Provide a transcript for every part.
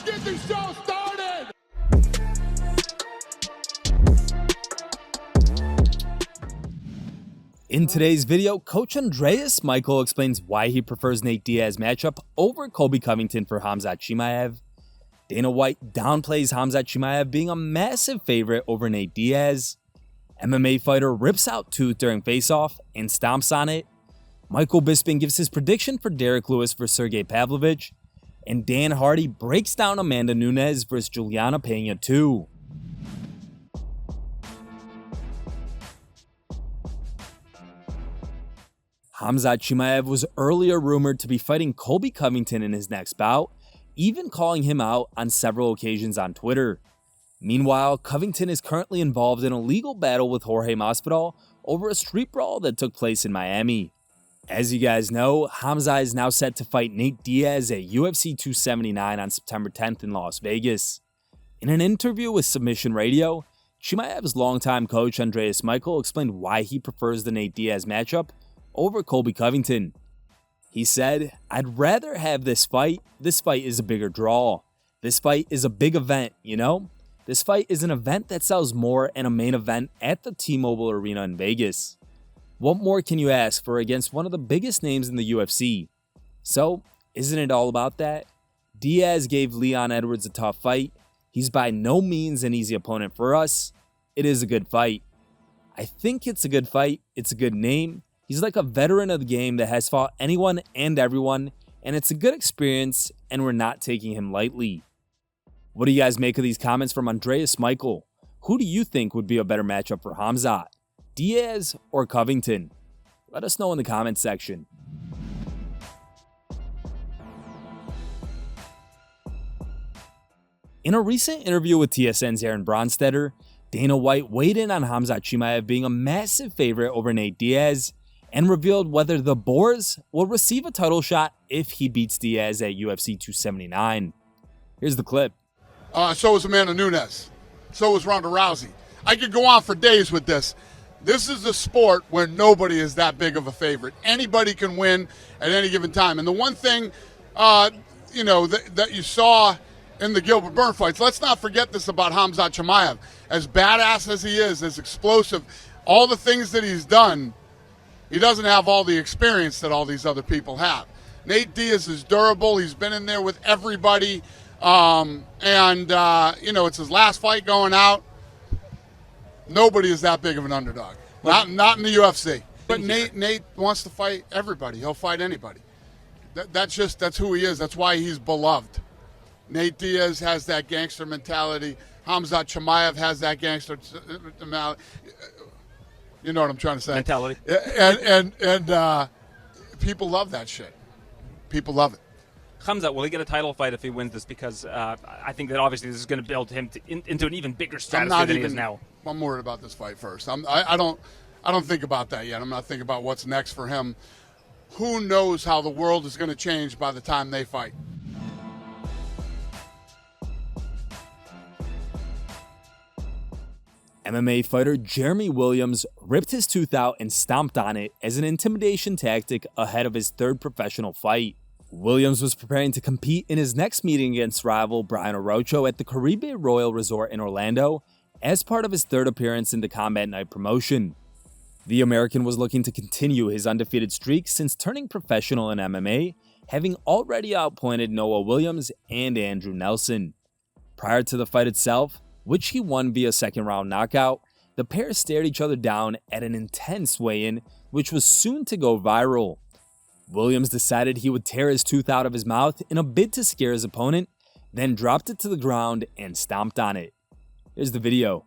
get this show started! In today's video, Coach Andreas Michael explains why he prefers Nate Diaz matchup over Colby Covington for Khamzat Chimaev. Dana White downplays Khamzat Chimaev being a massive favorite over Nate Diaz. MMA Fighter rips out tooth during face-off and stomps on it. Michael Bisping gives his prediction for Derrick Lewis versus Sergei Pavlovich. And Dan Hardy breaks down Amanda Nunes versus Julianna Pena 2. Khamzat Chimaev was earlier rumored to be fighting Colby Covington in his next bout, even calling him out on several occasions on Twitter. Meanwhile, Covington is currently involved in a legal battle with Jorge Masvidal over a street brawl that took place in Miami. As you guys know, Khamzat is now set to fight Nate Diaz at UFC 279 on September 10th in Las Vegas. In an interview with Submission Radio, Chimaev's longtime coach Andreas Michael explained why he prefers the Nate Diaz matchup over Colby Covington. He said, "I'd rather have this fight. This fight is a bigger draw. This fight is a big event, you know? This fight is an event that sells more and a main event at the T-Mobile Arena in Vegas. What more can you ask for against one of the biggest names in the UFC? So, isn't it all about that? Diaz gave Leon Edwards a tough fight. He's by no means an easy opponent for us. It is a good fight. I think it's a good fight. It's a good name. He's like a veteran of the game that has fought anyone and everyone, and it's a good experience, and we're not taking him lightly." What do you guys make of these comments from Andreas Michael? Who do you think would be a better matchup for Khamzat? Diaz or Covington? Let us know in the comments section. In a recent interview with TSN's Aaron Bronstetter, Dana White weighed in on Khamzat Chimaev being a massive favorite over Nate Diaz and revealed whether the Boars will receive a title shot if he beats Diaz at UFC 279. Here's the clip. So is Amanda Nunes. So is Ronda Rousey. I could go on for days with this. This is a sport where nobody is that big of a favorite. Anybody can win at any given time. And the one thing, that you saw in the Gilbert Burns fights, let's not forget this about Khamzat Chimaev. As badass as he is, as explosive, all the things that he's done, he doesn't have all the experience that all these other people have. Nate Diaz is durable. He's been in there with everybody. It's his last fight going out. Nobody is that big of an underdog. Not in the UFC. But Nate wants to fight everybody. He'll fight anybody. That's who he is. That's why he's beloved. Nate Diaz has that gangster mentality. Khamzat Chimaev has that gangster mentality. You know what I'm trying to say? Mentality. And people love that shit. People love it. Khamzat, will he get a title fight if he wins this? Because I think that obviously this is going to build him into an even bigger stratosphere than he is now. I'm worried about this fight first. I don't think about that yet. I'm not thinking about what's next for him. Who knows how the world is going to change by the time they fight? MMA fighter Jeremy Williams ripped his tooth out and stomped on it as an intimidation tactic ahead of his third professional fight. Williams was preparing to compete in his next meeting against rival Brian Orocho at the Caribe Royal Resort in Orlando as part of his third appearance in the Combat Night promotion. The American was looking to continue his undefeated streak since turning professional in MMA, having already outpointed Noah Williams and Andrew Nelson. Prior to the fight itself, which he won via second-round knockout, the pair stared each other down at an intense weigh-in, which was soon to go viral. Williams decided he would tear his tooth out of his mouth in a bid to scare his opponent, then dropped it to the ground and stomped on it. Here's the video.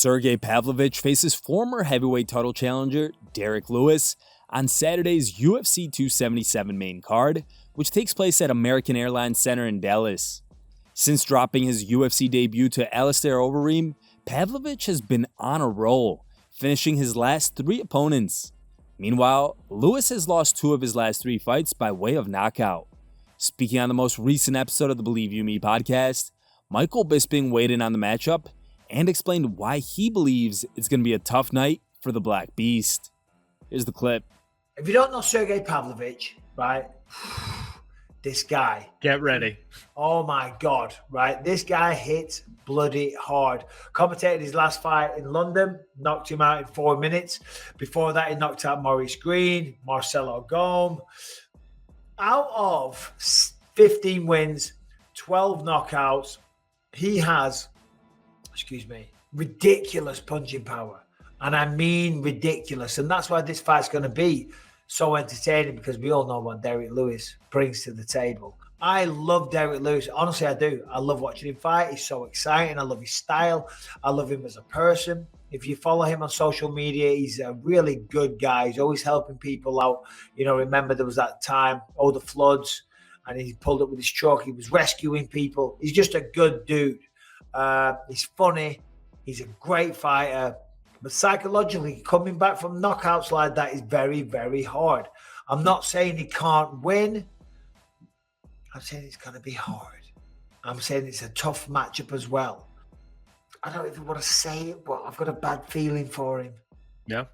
Sergei Pavlovich faces former heavyweight title challenger Derrick Lewis on Saturday's UFC 277 main card, which takes place at American Airlines Center in Dallas. Since dropping his UFC debut to Alistair Overeem, Pavlovich has been on a roll, finishing his last 3 opponents. Meanwhile, Lewis has lost 2 of his last 3 fights by way of knockout. Speaking on the most recent episode of the Believe You Me podcast, Michael Bisping weighed in on the matchup and explained why he believes it's going to be a tough night for the Black Beast. Here's the clip. If you don't know Sergei Pavlovich, right, this guy. Get ready. Oh my God, right? This guy hits bloody hard. Commentated his last fight in London, knocked him out in 4 minutes. Before that, he knocked out Maurice Green, Marcelo Gome. Out of 15 wins, 12 knockouts, he has, ridiculous punching power. And I mean ridiculous. And that's why this fight's going to be so entertaining, because we all know what Derrick Lewis brings to the table. I love Derrick Lewis. Honestly, I do. I love watching him fight. He's so exciting. I love his style. I love him as a person. If you follow him on social media, he's a really good guy. He's always helping people out. You know, remember there was that time, the floods, and he pulled up with his truck. He was rescuing people. He's just a good dude. He's funny. He's a great fighter. But psychologically, coming back from knockouts like that is very, very hard. I'm not saying he can't win. I'm saying it's going to be hard. I'm saying it's a tough matchup as well. I don't even want to say it, but I've got a bad feeling for him. Yeah?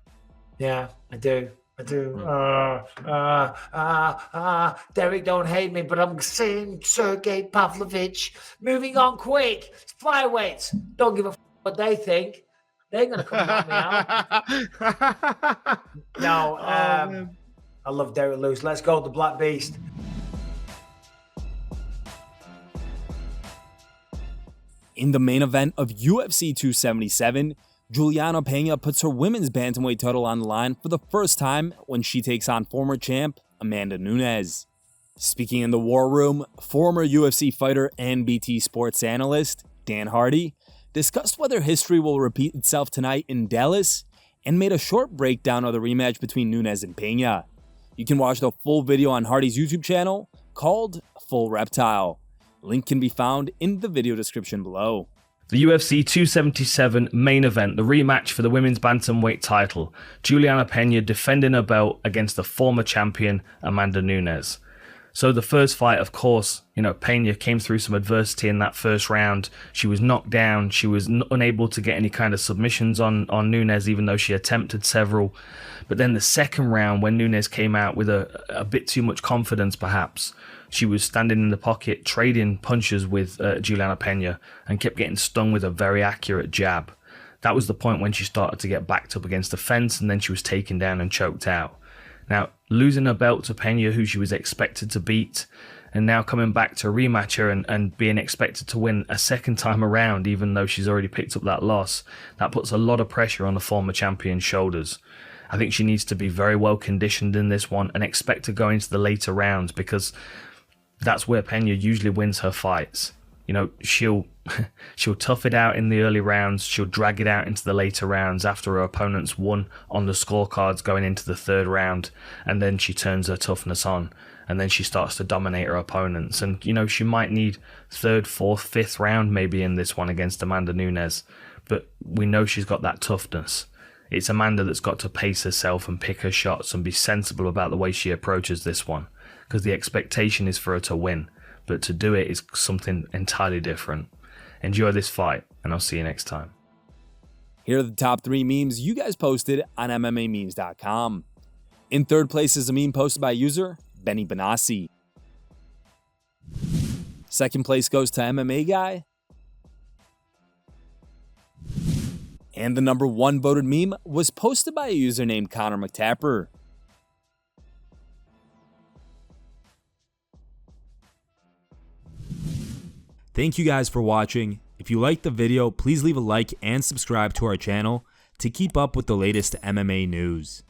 Yeah, I do. Derrick, don't hate me, but I'm saying Sergei Pavlovich. Moving on quick. It's flyweights. Don't give a what they think. They ain't going to come knock me out. No, I love Derrick Lewis. Let's go, the Black Beast. In the main event of UFC 277, Julianna Pena puts her women's bantamweight title on the line for the first time when she takes on former champ Amanda Nunes. Speaking in the War Room, former UFC fighter and BT Sports analyst Dan Hardy discussed whether history will repeat itself tonight in Dallas and made a short breakdown of the rematch between Nunes and Pena. You can watch the full video on Hardy's YouTube channel called Full Reptile. Link can be found in the video description below. The UFC 277 main event, the rematch for the women's bantamweight title. Julianna Pena defending her belt against the former champion Amanda Nunes. So the first fight, of course, Pena came through some adversity in that first round. She was knocked down. She was unable to get any kind of submissions on Nunes, even though she attempted several. But then the second round, when Nunes came out with a bit too much confidence, perhaps, she was standing in the pocket, trading punches with Julianna Pena, and kept getting stung with a very accurate jab. That was the point when she started to get backed up against the fence, and then she was taken down and choked out. Now, losing her belt to Pena, who she was expected to beat, and now coming back to rematch her and being expected to win a second time around, even though she's already picked up that loss, that puts a lot of pressure on the former champion's shoulders. I think she needs to be very well conditioned in this one and expect to go into the later rounds, because that's where Pena usually wins her fights. She'll tough it out in the early rounds. She'll drag it out into the later rounds after her opponent's won on the scorecards going into the third round, and then she turns her toughness on, and then she starts to dominate her opponents. And she might need third, fourth, fifth round maybe in this one against Amanda Nunes, but we know she's got that toughness. It's Amanda that's got to pace herself and pick her shots and be sensible about the way she approaches this one, because the expectation is for her to win, but to do it is something entirely different. Enjoy this fight, and I'll see you next time. Here are the top 3 memes you guys posted on MMAmemes.com. In third place is a meme posted by user Benny Benassi. Second place goes to MMA Guy. And the number 1 voted meme was posted by a user named Connor McTapper. Thank you guys for watching. If you liked the video, please leave a like and subscribe to our channel to keep up with the latest MMA news.